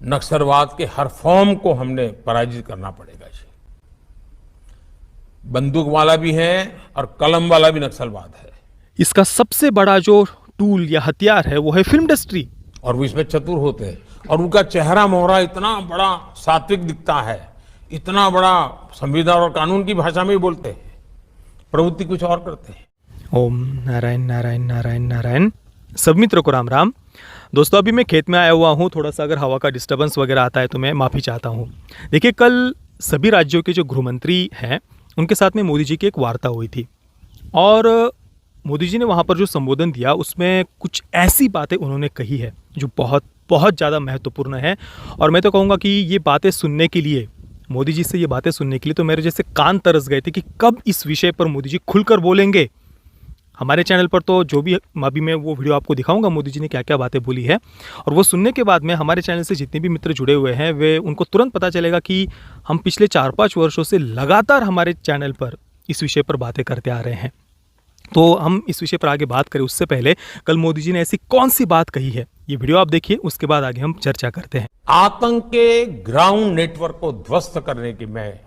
नक्सलवाद के हर फॉर्म को हमने पराजित करना पड़ेगा जी। बंदूक वाला भी है और कलम वाला भी नक्सलवाद है। इसका सबसे बड़ा जो टूल या हथियार है वो है फिल्म इंडस्ट्री। और वो इसमें चतुर होते हैं और उनका चेहरा मोहरा इतना बड़ा सात्विक दिखता है, इतना बड़ा संविधान और कानून की भाषा में ही बोलते हैं, प्रवृत्ति कुछ और करते हैं। ओम नारायण नारायण नारायण नारायण। सब मित्रों को राम राम। दोस्तों अभी मैं खेत में आया हुआ हूँ, थोड़ा सा अगर हवा का डिस्टर्बेंस वगैरह आता है तो मैं माफ़ी चाहता हूँ। देखिए कल सभी राज्यों के जो गृहमंत्री हैं उनके साथ में मोदी जी की एक वार्ता हुई थी और मोदी जी ने वहाँ पर जो संबोधन दिया उसमें कुछ ऐसी बातें उन्होंने कही है जो बहुत बहुत ज़्यादा महत्वपूर्ण है। और मैं तो कहूँगा कि ये बातें सुनने के लिए, मोदी जी से ये बातें सुनने के लिए तो मेरे जैसे कान तरस गए थे कि कब इस विषय पर मोदी जी खुलकर बोलेंगे। हमारे चैनल पर तो जो भी अभी मैं वो वीडियो आपको दिखाऊंगा मोदी जी ने क्या क्या बातें बोली है, और वो सुनने के बाद में हमारे चैनल से जितने भी मित्र जुड़े हुए हैं वे उनको तुरंत पता चलेगा कि हम पिछले 4-5 वर्षों से लगातार हमारे चैनल पर इस विषय पर बातें करते आ रहे हैं। तो हम इस विषय पर आगे बात करें उससे पहले कल मोदी जी ने ऐसी कौन सी बात कही है, ये वीडियो आप देखिए, उसके बाद आगे हम चर्चा करते हैं। आतंक के ग्राउंड नेटवर्क को ध्वस्त करने की में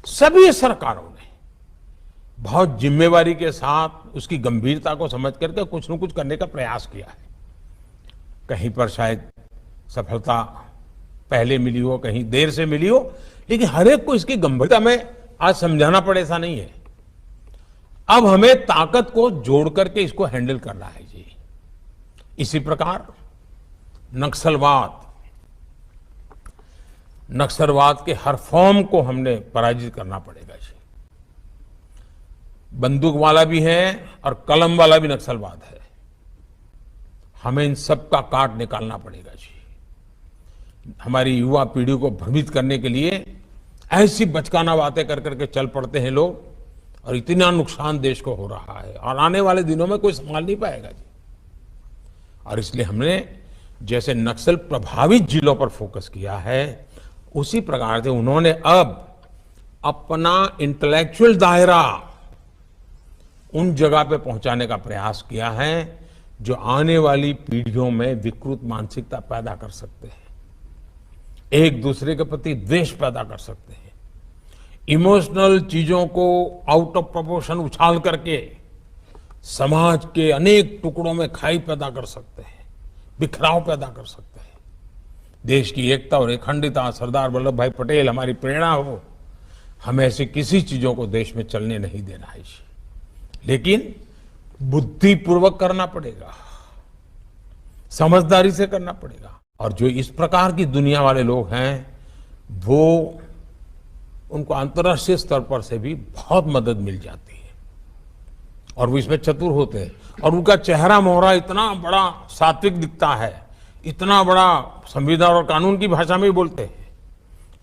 सभी सरकारों ने बहुत जिम्मेवारी के साथ उसकी गंभीरता को समझ करके कुछ न कुछ करने का प्रयास किया है। कहीं पर शायद सफलता पहले मिली हो, कहीं देर से मिली हो, लेकिन हर एक को इसकी गंभीरता में आज समझाना पड़े ऐसा नहीं है। अब हमें ताकत को जोड़ करके इसको हैंडल करना है जी। इसी प्रकार नक्सलवाद के हर फॉर्म को हमने पराजित करना पड़ेगा जी। बंदूक वाला भी है और कलम वाला भी नक्सलवाद है। हमें इन सब का काट निकालना पड़ेगा जी। हमारी युवा पीढ़ी को भ्रमित करने के लिए ऐसी बचकाना बातें कर करके चल पड़ते हैं लोग, और इतना नुकसान देश को हो रहा है और आने वाले दिनों में कोई संभाल नहीं पाएगा जी। और इसलिए हमने जैसे नक्सल प्रभावित जिलों पर फोकस किया है, उसी प्रकार से उन्होंने अब अपना इंटेलेक्चुअल दायरा उन जगह पे पहुंचाने का प्रयास किया है जो आने वाली पीढ़ियों में विकृत मानसिकता पैदा कर सकते हैं, एक दूसरे के प्रति द्वेष पैदा कर सकते हैं, इमोशनल चीजों को आउट ऑफ प्रोपोर्शन उछाल करके समाज के अनेक टुकड़ों में खाई पैदा कर सकते हैं, बिखराव पैदा कर सकते हैं। देश की एकता और अखंडता, सरदार वल्लभ भाई पटेल हमारी प्रेरणा हो, हमें ऐसी किसी चीजों को देश में चलने नहीं देना है, लेकिन बुद्धिपूर्वक करना पड़ेगा, समझदारी से करना पड़ेगा। और जो इस प्रकार की दुनिया वाले लोग हैं वो उनको अंतर्राष्ट्रीय स्तर पर से भी बहुत मदद मिल जाती है और वो इसमें चतुर होते हैं और उनका चेहरा मोहरा इतना बड़ा सात्विक दिखता है, इतना बड़ा संविधान और कानून की भाषा में ही बोलते हैं,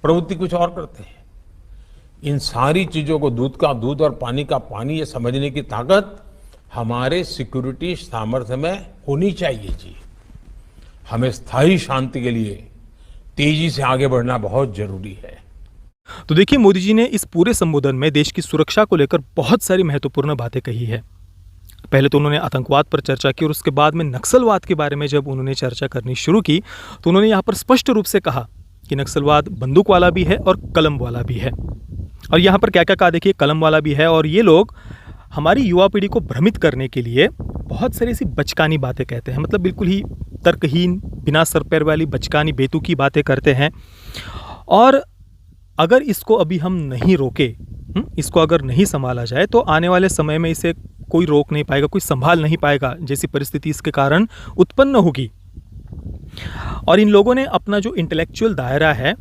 प्रवृत्ति कुछ और करते हैं। इन सारी चीजों को दूध का दूध और पानी का पानी ये समझने की ताकत हमारे सिक्योरिटी सामर्थ्य में होनी चाहिए जी। हमें स्थायी शांति के लिए तेजी से आगे बढ़ना बहुत जरूरी है। तो देखिए मोदी जी ने इस पूरे संबोधन में देश की सुरक्षा को लेकर बहुत सारी महत्वपूर्ण बातें कही है। पहले तो उन्होंने आतंकवाद पर चर्चा की और उसके बाद में नक्सलवाद के बारे में जब उन्होंने चर्चा करनी शुरू की तो उन्होंने यहाँ पर स्पष्ट रूप से कहा कि नक्सलवाद बंदूक वाला भी है और कलम वाला भी है। और यहाँ पर क्या क्या कहा देखिए, कलम वाला भी है और ये लोग हमारी युवा पीढ़ी को भ्रमित करने के लिए बहुत सारी ऐसी बचकानी बातें कहते हैं, मतलब बिल्कुल ही तर्कहीन, बिना सर पैर वाली बचकानी बेतुकी बातें करते हैं। और अगर इसको अभी हम नहीं रोके, इसको अगर नहीं संभाला जाए तो आने वाले समय में इसे कोई रोक नहीं पाएगा, कोई संभाल नहीं पाएगा, जैसी परिस्थिति इसके कारण उत्पन्न होगी। और इन लोगों ने अपना जो इंटेलेक्चुअल दायरा है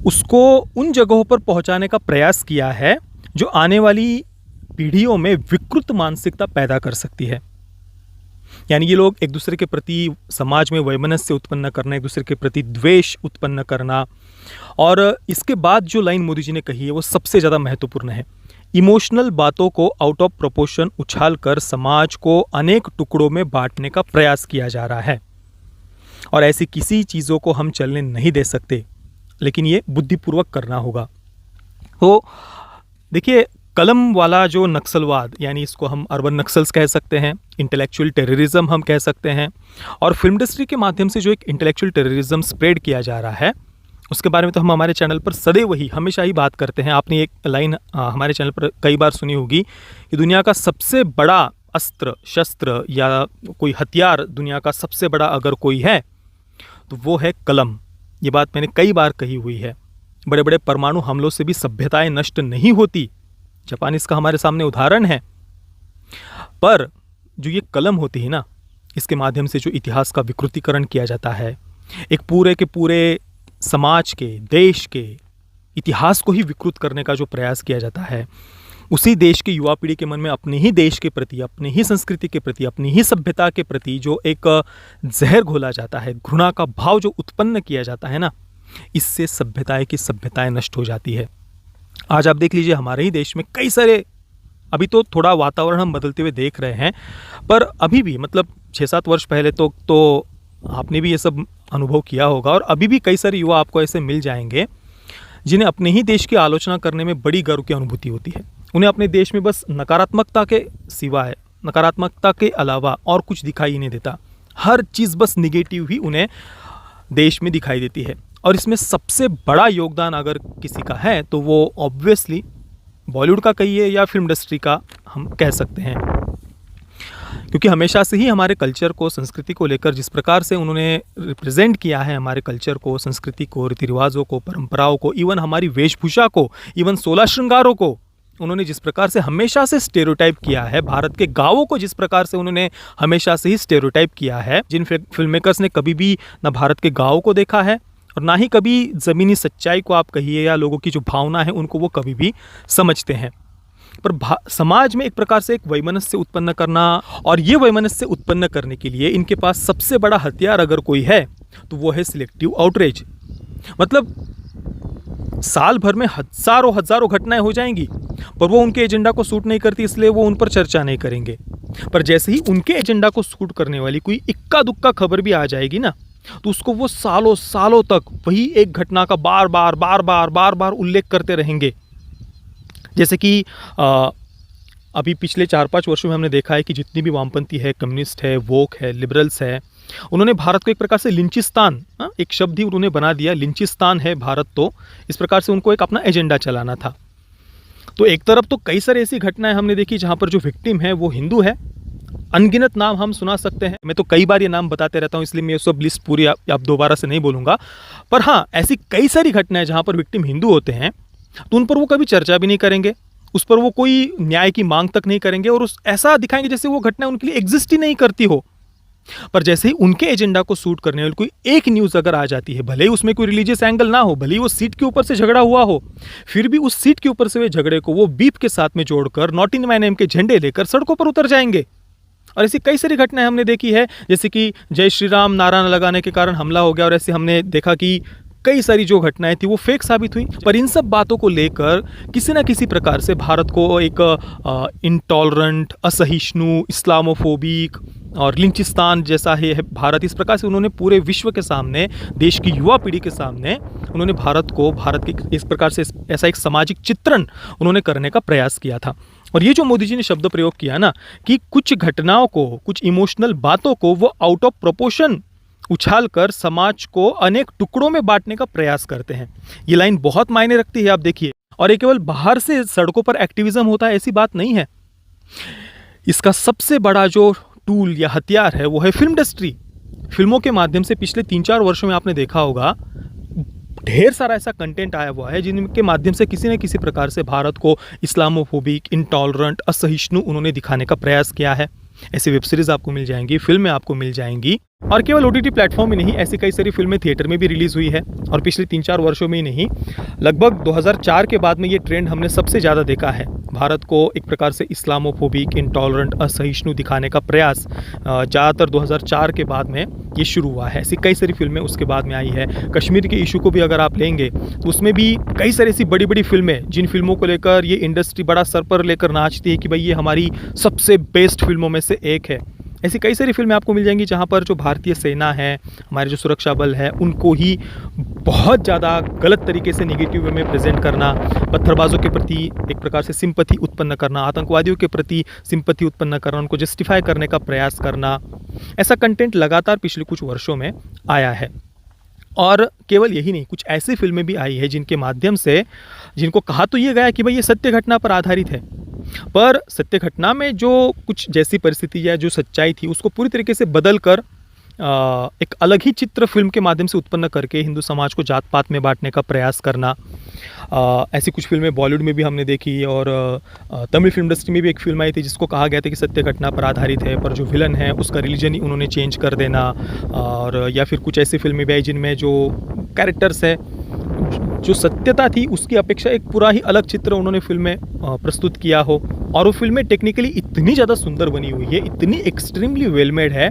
उसको उन जगहों पर पहुंचाने का प्रयास किया है जो आने वाली पीढ़ियों में विकृत मानसिकता पैदा कर सकती है। यानी ये लोग एक दूसरे के प्रति समाज में वैमनस्य उत्पन्न करना, एक दूसरे के प्रति द्वेष उत्पन्न करना। और इसके बाद जो लाइन मोदी जी ने कही है वो सबसे ज़्यादा महत्वपूर्ण है। इमोशनल बातों को आउट ऑफ प्रोपोर्शन उछाल कर समाज को अनेक टुकड़ों में बांटने का प्रयास किया जा रहा है और ऐसी किसी चीज़ों को हम चलने नहीं दे सकते, लेकिन ये बुद्धिपूर्वक करना होगा। तो देखिए कलम वाला जो नक्सलवाद, यानी इसको हम अर्बन नक्सल्स कह सकते हैं, इंटेलेक्चुअल टेररिज्म हम कह सकते हैं, और फिल्म इंडस्ट्री के माध्यम से जो एक इंटेलेक्चुअल टेररिज्म स्प्रेड किया जा रहा है, उसके बारे में तो हम हमारे चैनल पर सदैव ही हमेशा ही बात करते हैं। आपने एक लाइन हमारे चैनल पर कई बार सुनी होगी कि दुनिया का सबसे बड़ा अस्त्र शस्त्र या कोई हथियार, दुनिया का सबसे बड़ा अगर कोई है तो वो है कलम। ये बात मैंने कई बार कही हुई है। बड़े बड़े परमाणु हमलों से भी सभ्यताएं नष्ट नहीं होती, जापान इसका हमारे सामने उदाहरण है। पर जो ये कलम होती है ना, इसके माध्यम से जो इतिहास का विकृतीकरण किया जाता है, एक पूरे के पूरे समाज के, देश के इतिहास को ही विकृत करने का जो प्रयास किया जाता है, उसी देश की युवा पीढ़ी के मन में अपने ही देश के प्रति, अपनी ही संस्कृति के प्रति, अपनी ही सभ्यता के प्रति जो एक जहर घोला जाता है, घृणा का भाव जो उत्पन्न किया जाता है ना, इससे सभ्यताएं की सभ्यताएं नष्ट हो जाती है। आज आप देख लीजिए हमारे ही देश में कई सारे, अभी तो थोड़ा वातावरण हम बदलते हुए देख रहे हैं, पर अभी भी मतलब 6-7 वर्ष पहले तो आपने भी ये सब अनुभव किया होगा, और अभी भी कई सारे युवा आपको ऐसे मिल जाएंगे जिन्हें अपने ही देश की आलोचना करने में बड़ी गर्व की अनुभूति होती है। उन्हें अपने देश में बस नकारात्मकता के सिवाय, नकारात्मकता के अलावा और कुछ दिखाई ही नहीं देता। हर चीज़ बस निगेटिव ही उन्हें देश में दिखाई देती है। और इसमें सबसे बड़ा योगदान अगर किसी का है तो वो ऑब्वियसली बॉलीवुड का कहिए या फिल्म इंडस्ट्री का हम कह सकते हैं, क्योंकि हमेशा से ही हमारे कल्चर को, संस्कृति को लेकर जिस प्रकार से उन्होंने रिप्रेजेंट किया है, हमारे कल्चर को, संस्कृति को, रीति रिवाजों को, परंपराओं को, इवन हमारी वेशभूषा को, इवन 16 श्रृंगारों को उन्होंने जिस प्रकार से हमेशा से स्टेरियोटाइप किया है, भारत के गाँवों को जिस प्रकार से उन्होंने हमेशा से ही स्टेरियोटाइप किया है, जिन फिल्म मेकर्स ने कभी भी ना भारत के गाँवों को देखा है और ना ही कभी ज़मीनी सच्चाई को आप कहिए या लोगों की जो भावना है उनको वो कभी भी समझते हैं। पर समाज में एक प्रकार से एक वैमनस्य उत्पन्न करना, और ये वैमनस्य उत्पन्न करने के लिए इनके पास सबसे बड़ा हथियार अगर कोई है तो वो है सिलेक्टिव आउटरीच। मतलब साल भर में हजारों घटनाएं हो जाएंगी, पर वो उनके एजेंडा को सूट नहीं करती, इसलिए वो उन पर चर्चा नहीं करेंगे। पर जैसे ही उनके एजेंडा को सूट करने वाली कोई इक्का दुक्का खबर भी आ जाएगी ना, तो उसको वो सालों तक वही एक घटना का बार बार उल्लेख करते रहेंगे। जैसे कि अभी पिछले 4-5 वर्षों में हमने देखा है कि जितनी भी वामपंथी है, कम्युनिस्ट है, वोक है, लिबरल्स है, उन्होंने भारत को एक प्रकार से लिंचिस्तान, एक शब्द ही उन्होंने बना दिया, लिंचिस्तान है भारत। तो इस प्रकार से उनको एक अपना एजेंडा चलाना था। तो एक तरफ तो कई सारी ऐसी घटनाएं हमने देखी जहाँ पर जो विक्टिम है वो हिंदू है। अनगिनत नाम हम सुना सकते हैं, मैं तो कई बार ये नाम बताते रहता हूँ, इसलिए मैं ये सब लिस्ट पूरी आप दोबारा से नहीं बोलूँगा। पर हाँ, ऐसी कई सारी घटनाएं जहाँ पर विक्टिम हिंदू होते हैं तो उन पर वो कभी चर्चा भी नहीं करेंगे, उस पर वो कोई न्याय की मांग तक नहीं करेंगे, और ऐसा दिखाएंगे जैसे वो घटना उनके लिए एग्जिस्ट ही नहीं करती हो। पर जैसे ही उनके एजेंडा को सूट करने वाली कोई एक न्यूज़ अगर आ जाती है, भले ही उसमें कोई रिलीजियस एंगल ना हो, भले ही वो सीट के ऊपर से झगड़ा हुआ हो, फिर भी उस सीट के ऊपर से वे झगड़े को वो बीप के साथ में जोड़कर नॉट इन माय नेम के झंडे लेकर सड़कों पर उतर जाएंगे। और ऐसी कई सारी घटनाएं हमने देखी है, जैसे कि जय श्री राम नारा न लगाने के कारण हमला हो गया, और ऐसे हमने देखा कि कई सारी जो घटनाएं थी वो फेक साबित हुई। पर इन सब बातों को लेकर किसी न किसी प्रकार से भारत को एक इंटॉलरेंट, असहिष्णु, इस्लामोफोबिक और लिंचिस्तान जैसा है भारत, इस प्रकार से उन्होंने पूरे विश्व के सामने, देश की युवा पीढ़ी के सामने उन्होंने भारत के इस प्रकार से ऐसा एक सामाजिक चित्रण उन्होंने करने का प्रयास किया था। और ये जो मोदी जी ने शब्द प्रयोग किया ना कि कुछ घटनाओं को, कुछ इमोशनल बातों को वो आउट ऑफ प्रोपोर्शन उछाल कर समाज को अनेक टुकड़ों में बांटने का प्रयास करते हैं, ये लाइन बहुत मायने रखती है, आप देखिए। और ये केवल बाहर से सड़कों पर एक्टिविज्म होता है ऐसी बात नहीं है। इसका सबसे बड़ा जो टूल या हथियार है वो है फिल्म इंडस्ट्री। फिल्मों के माध्यम से पिछले 3-4 वर्षों में आपने देखा होगा ढेर सारा ऐसा कंटेंट आया हुआ है जिनके माध्यम से किसी न किसी प्रकार से भारत को इस्लामोफोबिक, इंटॉलरेंट, असहिष्णु उन्होंने दिखाने का प्रयास किया है। ऐसी वेब सीरीज आपको मिल जाएंगी, फिल्में आपको मिल जाएंगी, और केवल OTT प्लेटफॉर्म में नहीं, ऐसी कई सारी फिल्में थिएटर में भी रिलीज हुई है। और पिछले 3-4 वर्षों में ही नहीं, लगभग 2004 के बाद में ये ट्रेंड हमने सबसे ज़्यादा देखा है। भारत को एक प्रकार से इस्लामोफोबिक, इंटॉलरेंट, असहिष्णु दिखाने का प्रयास ज़्यादातर 2004 के बाद में ये शुरू हुआ है। ऐसी कई सारी फिल्में उसके बाद में आई है। कश्मीर के इशू को भी अगर आप लेंगे तो उसमें भी कई सारी ऐसी बड़ी बड़ी फिल्में, जिन फिल्मों को लेकर ये इंडस्ट्री बड़ा सर पर लेकर नाचती है कि भाई ये हमारी सबसे बेस्ट फिल्मों में से एक है, ऐसी कई सारी फिल्में आपको मिल जाएंगी जहाँ पर जो भारतीय सेना है, हमारे जो सुरक्षा बल है, उनको ही बहुत ज़्यादा गलत तरीके से नेगेटिव वे में प्रेजेंट करना, पत्थरबाजों के प्रति एक प्रकार से सिंपैथी उत्पन्न करना, आतंकवादियों के प्रति सिंपैथी उत्पन्न करना, उनको जस्टिफाई करने का प्रयास करना, ऐसा कंटेंट लगातार पिछले कुछ वर्षों में आया है। और केवल यही नहीं, कुछ ऐसी फिल्में भी आई है जिनके माध्यम से, जिनको कहा तो ये गया कि भाई ये सत्य घटना पर आधारित है, पर सत्य घटना में जो कुछ जैसी परिस्थिति या जो सच्चाई थी उसको पूरी तरीके से बदल कर एक अलग ही चित्र फिल्म के माध्यम से उत्पन्न करके हिंदू समाज को जात पात में बांटने का प्रयास करना। ऐसी कुछ फिल्में बॉलीवुड में भी हमने देखी, और तमिल फिल्म इंडस्ट्री में भी एक फिल्म आई थी जिसको कहा गया था कि सत्य घटना पर आधारित है, पर जो विलन है उसका रिलीजन ही उन्होंने चेंज कर देना। और या फिर कुछ ऐसी फिल्में भी आई जिनमें जो कैरेक्टर्स है, जो सत्यता थी उसकी अपेक्षा एक पूरा ही अलग चित्र उन्होंने फिल्म में प्रस्तुत किया हो, और वो फिल्में टेक्निकली इतनी ज़्यादा सुंदर बनी हुई है, इतनी एक्सट्रीमली वेल मेड है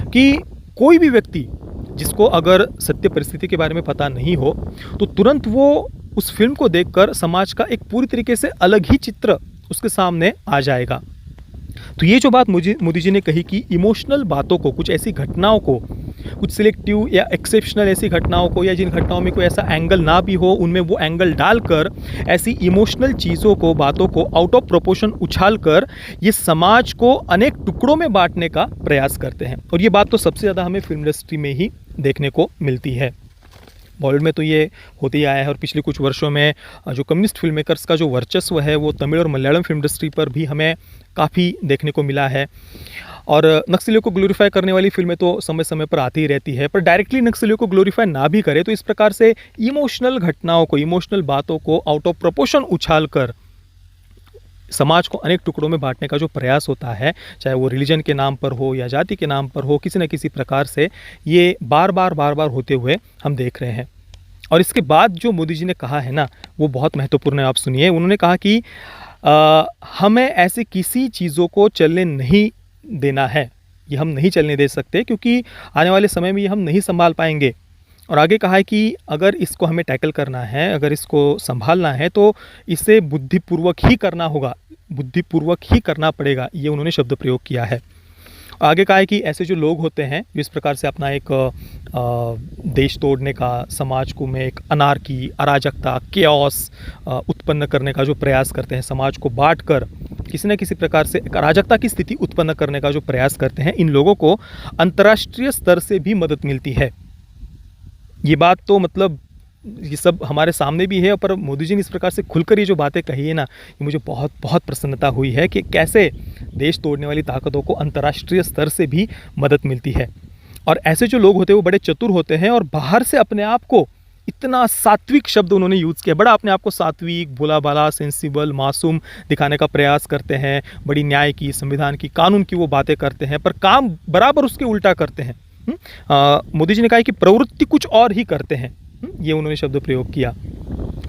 कि कोई भी व्यक्ति जिसको अगर सत्य परिस्थिति के बारे में पता नहीं हो तो तुरंत वो उस फिल्म को देखकर समाज का एक पूरी तरीके से अलग ही चित्र उसके सामने आ जाएगा। तो ये जो बात मोदी जी ने कही कि इमोशनल बातों को, कुछ ऐसी घटनाओं को, कुछ सिलेक्टिव या एक्सेप्शनल ऐसी घटनाओं को, या जिन घटनाओं में कोई ऐसा एंगल ना भी हो उनमें वो एंगल डालकर ऐसी इमोशनल चीज़ों को, बातों को आउट ऑफ प्रोपोर्शन उछालकर ये समाज को अनेक टुकड़ों में बांटने का प्रयास करते हैं। और ये बात तो सबसे ज़्यादा हमें फिल्म इंडस्ट्री में ही देखने को मिलती है। बॉलीवुड में तो ये होते ही आया है, और पिछले कुछ वर्षों में जो कम्युनिस्ट फिल्म मेकर्स का जो वर्चस्व है वो तमिल और मलयालम फिल्म इंडस्ट्री पर भी हमें काफ़ी देखने को मिला है। और नक्सलियों को ग्लोरीफाई करने वाली फिल्में तो समय समय पर आती ही रहती है, पर डायरेक्टली नक्सलियों को ग्लोरीफाई ना भी करे तो इस प्रकार से इमोशनल घटनाओं को, इमोशनल बातों को आउट ऑफ प्रोपोर्शन उछाल कर समाज को अनेक टुकड़ों में बांटने का जो प्रयास होता है, चाहे वो रिलीजन के नाम पर हो या जाति के नाम पर हो, किसी न किसी प्रकार से ये बार बार होते हुए हम देख रहे हैं। और इसके बाद जो मोदी जी ने कहा है ना, वो बहुत महत्वपूर्ण है। आप सुनिए, उन्होंने कहा कि हमें ऐसे किसी चीज़ों को चलने नहीं देना है, ये हम नहीं चलने दे सकते, क्योंकि आने वाले समय में ये हम नहीं संभाल पाएंगे। और आगे कहा है कि अगर इसको हमें टैकल करना है, अगर इसको संभालना है तो इसे बुद्धिपूर्वक ही करना होगा, बुद्धिपूर्वक ही करना पड़ेगा, ये उन्होंने शब्द प्रयोग किया है। आगे कहा है कि ऐसे जो लोग होते हैं जो इस प्रकार से अपना एक देश तोड़ने का, समाज को में एक अनार्की, अराजकता, केओस उत्पन्न करने का जो प्रयास करते हैं, समाज को बांटकर किसी न किसी प्रकार से एक अराजकता की स्थिति उत्पन्न करने का जो प्रयास करते हैं, इन लोगों को अंतर्राष्ट्रीय स्तर से भी मदद मिलती है। ये बात तो मतलब ये सब हमारे सामने भी है, पर मोदी जी ने इस प्रकार से खुलकर ये जो बातें कही है ना, ये मुझे बहुत बहुत प्रसन्नता हुई है कि कैसे देश तोड़ने वाली ताकतों को अंतर्राष्ट्रीय स्तर से भी मदद मिलती है। और ऐसे जो लोग होते हैं वो बड़े चतुर होते हैं, और बाहर से अपने आप को इतना सात्विक शब्द उन्होंने यूज़ किया, बड़ा अपने आप को सात्विक, भोला भाला, सेंसिबल, मासूम दिखाने का प्रयास करते हैं, बड़ी न्याय की, संविधान की, कानून की वो बातें करते हैं, पर काम बराबर उसके उल्टा करते हैं। मोदी जी ने कहा कि प्रवृत्ति कुछ और ही करते हैं, ये उन्होंने शब्द प्रयोग किया।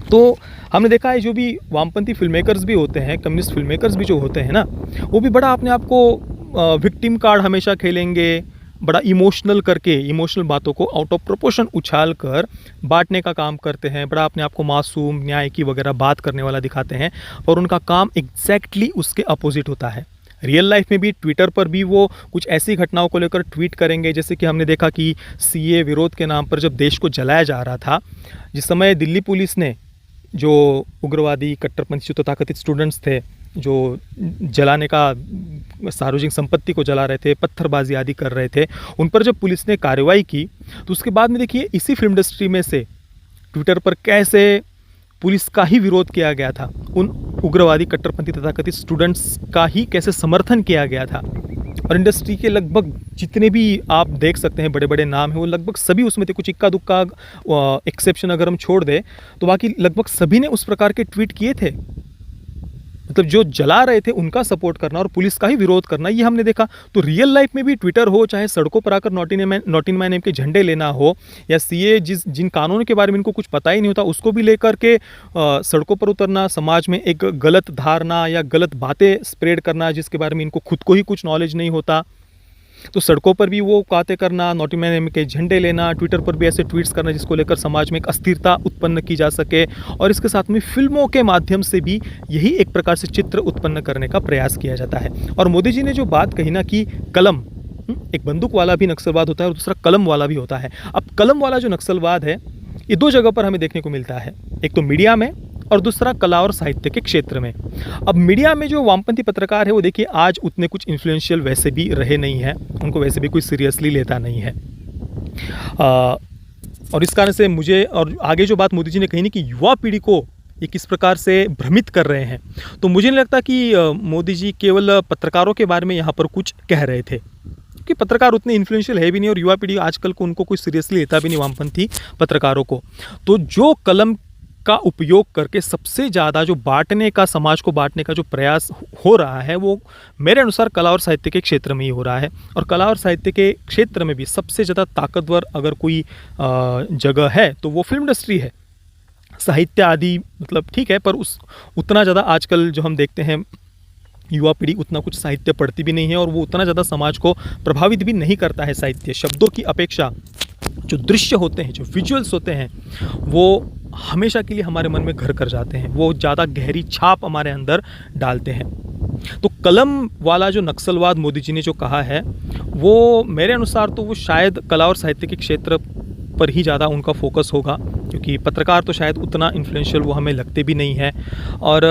तो हमने देखा है जो भी वामपंथी फिल्म मेकर्स भी होते हैं, कम्युनिस्ट फिल्म मेकर्स भी जो होते हैं ना, वो भी बड़ा अपने आप को विक्टिम कार्ड हमेशा खेलेंगे, बड़ा इमोशनल करके, इमोशनल बातों को आउट ऑफ प्रोपोर्शन उछाल कर बांटने का काम करते हैं, बड़ा अपने आप को मासूम, न्याय की वगैरह बात करने वाला दिखाते हैं, और उनका काम एग्जैक्टली उसके अपोजिट होता है। रियल लाइफ में भी ट्विटर पर भी वो कुछ ऐसी घटनाओं को लेकर ट्वीट करेंगे, जैसे कि हमने देखा कि सीए विरोध के नाम पर जब देश को जलाया जा रहा था, जिस समय दिल्ली पुलिस ने जो उग्रवादी, कट्टरपंथी, जो तथाकथित स्टूडेंट्स थे जो जलाने का, सार्वजनिक संपत्ति को जला रहे थे, पत्थरबाजी आदि कर रहे थे, उन पर जब पुलिस ने कार्रवाई की तो उसके बाद में देखिए इसी फिल्म इंडस्ट्री में से ट्विटर पर कैसे पुलिस का ही विरोध किया गया था, उन उग्रवादी, कट्टरपंथी तथाकथित स्टूडेंट्स का ही कैसे समर्थन किया गया था। और इंडस्ट्री के लगभग जितने भी आप देख सकते हैं बड़े बड़े नाम हैं, वो लगभग सभी उसमें थे। कुछ इक्का दुक्का एक्सेप्शन अगर हम छोड़ दें तो बाकी लगभग सभी ने उस प्रकार के ट्वीट किए थे। मतलब जो जला रहे थे उनका सपोर्ट करना और पुलिस का ही विरोध करना, ये हमने देखा। तो रियल लाइफ में भी ट्विटर हो, चाहे सड़कों पर आकर नॉट इन माय नेम के झंडे लेना हो, या सीए जिन कानूनों के बारे में इनको कुछ पता ही नहीं होता उसको भी लेकर के सड़कों पर उतरना, समाज में एक गलत धारणा या गलत बातें स्प्रेड करना जिसके बारे में इनको खुद को ही कुछ नॉलेज नहीं होता, तो सड़कों पर भी वो बातें करना, नॉट इन माय नेम के झंडे लेना, ट्विटर पर भी ऐसे ट्वीट्स करना जिसको लेकर समाज में एक अस्थिरता उत्पन्न की जा सके। और इसके साथ में फिल्मों के माध्यम से भी यही एक प्रकार से चित्र उत्पन्न करने का प्रयास किया जाता है। और मोदी जी ने जो बात कही ना कि कलम, एक बंदूक वाला भी नक्सलवाद होता है और दूसरा कलम वाला भी होता है। अब कलम वाला जो नक्सलवाद है ये दो जगह पर हमें देखने को मिलता है, एक तो मीडिया में और दूसरा कला और साहित्य के क्षेत्र में। अब मीडिया में जो वामपंथी पत्रकार है वो देखिए आज उतने कुछ इन्फ्लुएंशियल वैसे भी रहे नहीं हैं, उनको वैसे भी कोई सीरियसली लेता नहीं है। और इस कारण से मुझे, और आगे जो बात मोदी जी ने कही ना कि युवा पीढ़ी को ये किस प्रकार से भ्रमित कर रहे हैं, तो मुझे नहीं लगता कि मोदी जी केवल पत्रकारों के बारे में यहाँ पर कुछ कह रहे थे, कि पत्रकार उतने इन्फ्लुएंशियल है भी नहीं और युवा पीढ़ी आजकल को उनको कोई सीरियसली लेता भी नहीं वामपंथी पत्रकारों को। तो जो कलम का उपयोग करके सबसे ज़्यादा जो बांटने का, समाज को बांटने का जो प्रयास हो रहा है वो मेरे अनुसार कला और साहित्य के क्षेत्र में ही हो रहा है। और कला और साहित्य के क्षेत्र में भी सबसे ज़्यादा ताकतवर अगर कोई जगह है तो वो फिल्म इंडस्ट्री है। साहित्य आदि मतलब ठीक है, पर उतना ज़्यादा आजकल जो हम देखते हैं युवा पीढ़ी उतना कुछ साहित्य पढ़ती भी नहीं है और वो उतना ज़्यादा समाज को प्रभावित भी नहीं करता है। साहित्य शब्दों की अपेक्षा जो दृश्य होते हैं, जो विजुअल्स होते हैं, वो हमेशा के लिए हमारे मन में घर कर जाते हैं, वो ज़्यादा गहरी छाप हमारे अंदर डालते हैं। तो कलम वाला जो नक्सलवाद मोदी जी ने जो कहा है वो मेरे अनुसार तो वो शायद कला और साहित्य के क्षेत्र पर ही ज़्यादा उनका फोकस होगा, क्योंकि पत्रकार तो शायद उतना इन्फ्लुएंशियल वो हमें लगते भी नहीं है। और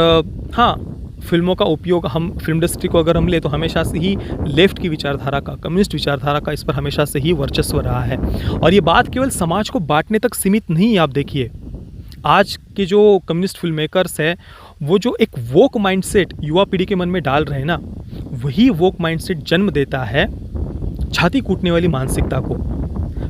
हाँ, फिल्मों का उपयोग, हम फिल्म इंडस्ट्री को अगर हम ले तो हमेशा से ही लेफ्ट की विचारधारा का, कम्युनिस्ट विचारधारा का इस पर हमेशा से ही वर्चस्व रहा है। और ये बात केवल समाज को बांटने तक सीमित नहीं है। आप देखिए आज के जो कम्युनिस्ट फिल्म मेकर्स है वो जो एक वोक माइंडसेट युवा पीढ़ी के मन में डाल रहे हैं ना, वही वोक माइंडसेट जन्म देता है छाती कूटने वाली मानसिकता को।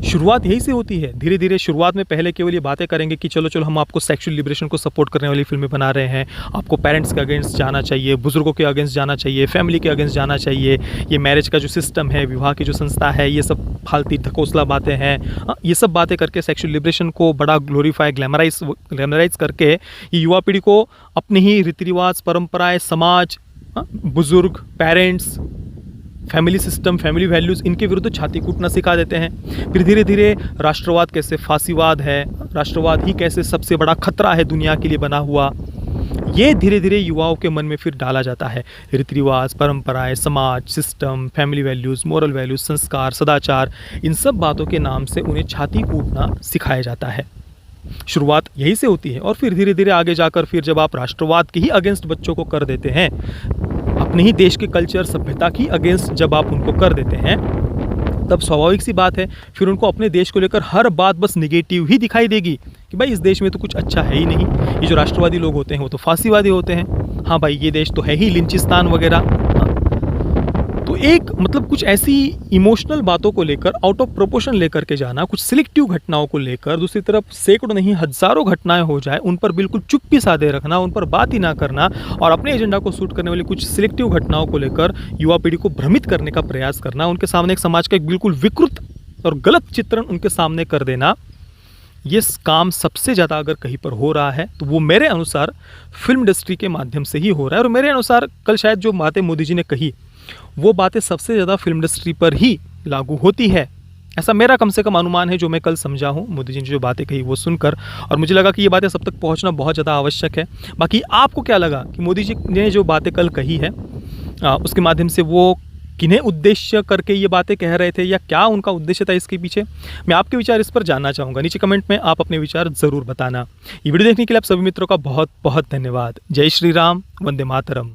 शुरुआत यही से होती है, धीरे धीरे। शुरुआत में पहले केवल ये बातें करेंगे कि चलो हम आपको सेक्सुअल लिबरेशन को सपोर्ट करने वाली फिल्में बना रहे हैं, आपको पेरेंट्स के अगेंस्ट जाना चाहिए, बुजुर्गों के अगेंस्ट जाना चाहिए, फैमिली के अगेंस्ट जाना चाहिए, ये मैरिज का जो सिस्टम है, विवाह की जो संस्था है, ये सब फालतू ढकोसला बातें हैं। ये सब बातें करके सेक्सुअल लिबरेशन को बड़ा ग्लोरीफाई, ग्लैमराइज करके ये युवा पीढ़ी को अपने ही रीति रिवाज, परंपराएं, समाज, बुजुर्ग, parents, family system, family values, इनके विरुद्ध छाती कूटना सिखा देते हैं। फिर धीरे धीरे राष्ट्रवाद कैसे फांसीवाद है, राष्ट्रवाद ही कैसे सबसे बड़ा खतरा है दुनिया के लिए बना हुआ, ये धीरे धीरे युवाओं के मन में फिर डाला जाता है। रीति रिवाज, परंपराएं, समाज, system, family values, moral values, संस्कार, सदाचार, इन सब बातों के नाम से उन्हें छाती कूटना सिखाया जाता है। शुरुआत यही से होती है और फिर धीरे धीरे आगे जाकर फिर जब आप राष्ट्रवाद के ही अगेंस्ट बच्चों को कर देते हैं, अपने ही देश के कल्चर, सभ्यता की अगेंस्ट जब आप उनको कर देते हैं, तब स्वाभाविक सी बात है फिर उनको अपने देश को लेकर हर बात बस निगेटिव ही दिखाई देगी कि भाई इस देश में तो कुछ अच्छा है ही नहीं। ये जो राष्ट्रवादी लोग होते हैं वो तो फांसीवादी होते हैं, हाँ भाई ये देश तो है ही लिंचिस्तान वगैरह। तो एक मतलब कुछ ऐसी इमोशनल बातों को लेकर आउट ऑफ प्रोपोर्शन लेकर के जाना, कुछ सिलेक्टिव घटनाओं को लेकर, दूसरी तरफ सैकड़ों नहीं हजारों घटनाएं हो जाए उन पर बिल्कुल चुप्पी साधे रखना, उन पर बात ही ना करना और अपने एजेंडा को सूट करने वाली कुछ सिलेक्टिव घटनाओं को लेकर युवा पीढ़ी को भ्रमित करने का प्रयास करना, उनके सामने एक समाज का एक बिल्कुल विकृत और गलत चित्रण उनके सामने कर देना, ये काम सबसे ज़्यादा अगर कहीं पर हो रहा है तो वो मेरे अनुसार फिल्म इंडस्ट्री के माध्यम से ही हो रहा है। और मेरे अनुसार कल शायद जो बातें मोदी जी ने कही वो बातें सबसे ज़्यादा फिल्म इंडस्ट्री पर ही लागू होती है, ऐसा मेरा कम से कम अनुमान है जो मैं कल समझा हूँ मोदी जी ने जो बातें कही वो सुनकर। और मुझे लगा कि ये बातें सब तक पहुँचना बहुत ज़्यादा आवश्यक है। बाकी आपको क्या लगा कि मोदी जी ने जो बातें कल कही है उसके माध्यम से वो किन्हें उद्देश्य करके ये बातें कह रहे थे या क्या उनका उद्देश्य था इसके पीछे, मैं आपके विचार इस पर जानना चाहूँगा। नीचे कमेंट में आप अपने विचार ज़रूर बताना। ये वीडियो देखने के लिए आप सभी मित्रों का बहुत बहुत धन्यवाद। जय श्री राम, वंदे मातरम।